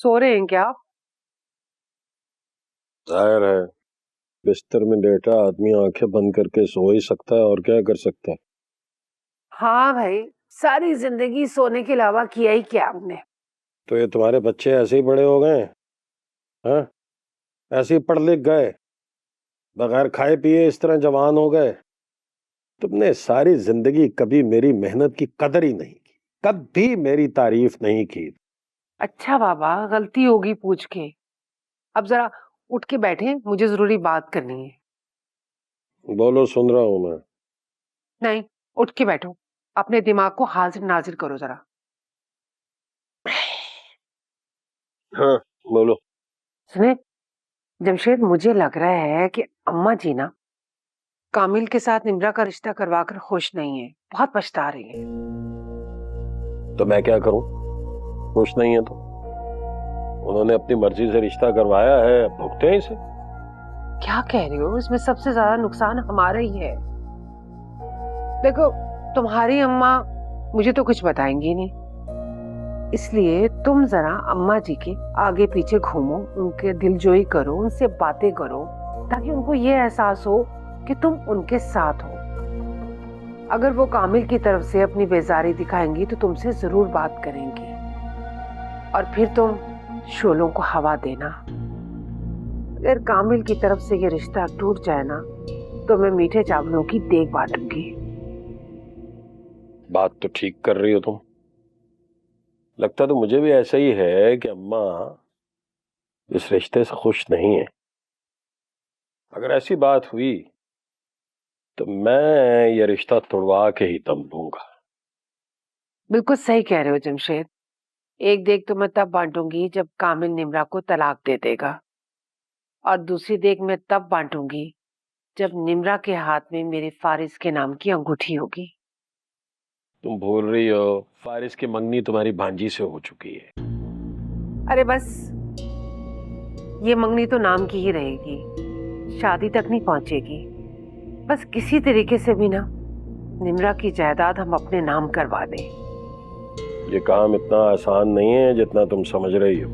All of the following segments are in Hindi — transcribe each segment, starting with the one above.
सो रहे हैं क्या आप? जाहिर है, बिस्तर में लेटा आदमी आंखें बंद करके सो ही सकता है, और क्या कर सकता है। हाँ भाई, सारी जिंदगी सोने के अलावा किया ही क्या हमने। तो ये तुम्हारे बच्चे ऐसे ही बड़े हो गए? हाँ, ऐसे ही पढ़ लिख गए, बगैर खाए पिए इस तरह जवान हो गए? तुमने सारी जिंदगी कभी मेरी मेहनत की कदर ही नहीं की, कभी मेरी तारीफ नहीं की। अच्छा बाबा, गलती होगी पूछ के। अब जरा उठ के बैठे, मुझे जरूरी बात करनी है। बोलो, सुन रहा हूं मैं। नहीं, उठ के बैठो। अपने दिमाग को हाजिर नाजिर करो जरा। हाँ, बोलो। सुने जमशेद, मुझे लग रहा है कि अम्मा जी ना कामिल के साथ निम्रा का रिश्ता करवाकर खुश नहीं है, बहुत पछता रही है। तो मैं क्या करूं? खुश नहीं है तो उन्होंने अपनी मर्जी से रिश्ता करवाया है, अब भुगते हैं इसे। क्या कह रहे हो? इसमें सबसे ज्यादा नुकसान हमारा ही है। देखो, तुम्हारी अम्मा मुझे तो कुछ बताएंगी नहीं, इसलिए तुम जरा अम्मा जी के आगे पीछे घूमो, उनके दिलजोई करो, उनसे बातें करो, ताकि उनको ये एहसास हो कि तुम उनके साथ हो। अगर वो कामिल की तरफ से अपनी बेजारी दिखाएंगी तो तुमसे जरूर बात करेंगी, और फिर तुम शोलों को हवा देना। अगर कामिल की तरफ से ये रिश्ता टूट जाए ना, तो मैं मीठे चावलों की देग बांटूंगी। बात तो ठीक कर रही हो तुम। लगता तो मुझे भी ऐसा ही है कि अम्मा इस रिश्ते से खुश नहीं है। अगर ऐसी बात हुई तो मैं ये रिश्ता तोड़वा के ही दम लूंगा। बिल्कुल सही कह रहे हो जमशेद। एक देग तो मैं तब बांटूंगी जब कामिल निम्रा को तलाक दे देगा, और दूसरी देग मैं तब बांटूंगी जब निम्रा के हाथ में मेरे फारिस के नाम की अंगूठी होगी। तुम भूल रही हो, फारिस की मंगनी तुम्हारी भांजी से हो चुकी है। अरे बस, ये मंगनी तो नाम की ही रहेगी, शादी तक नहीं पहुंचेगी। बस किसी तरीके से भी ना निम्रा की जायदाद हम अपने नाम करवा दें। ये काम इतना आसान नहीं है जितना तुम समझ रही हो।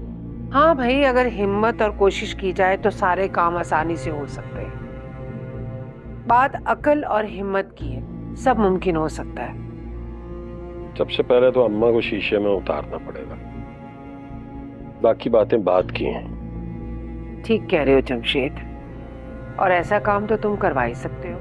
हाँ भाई, अगर हिम्मत और कोशिश की जाए तो सारे काम आसानी से हो सकते हैं। बात अकल और हिम्मत की है, सब मुमकिन हो सकता है। सबसे पहले तो अम्मा को शीशे में उतारना पड़ेगा, बाकी बातें बात की हैं। ठीक कह रहे हो जमशेद, और ऐसा काम तो तुम करवा ही सकते हो।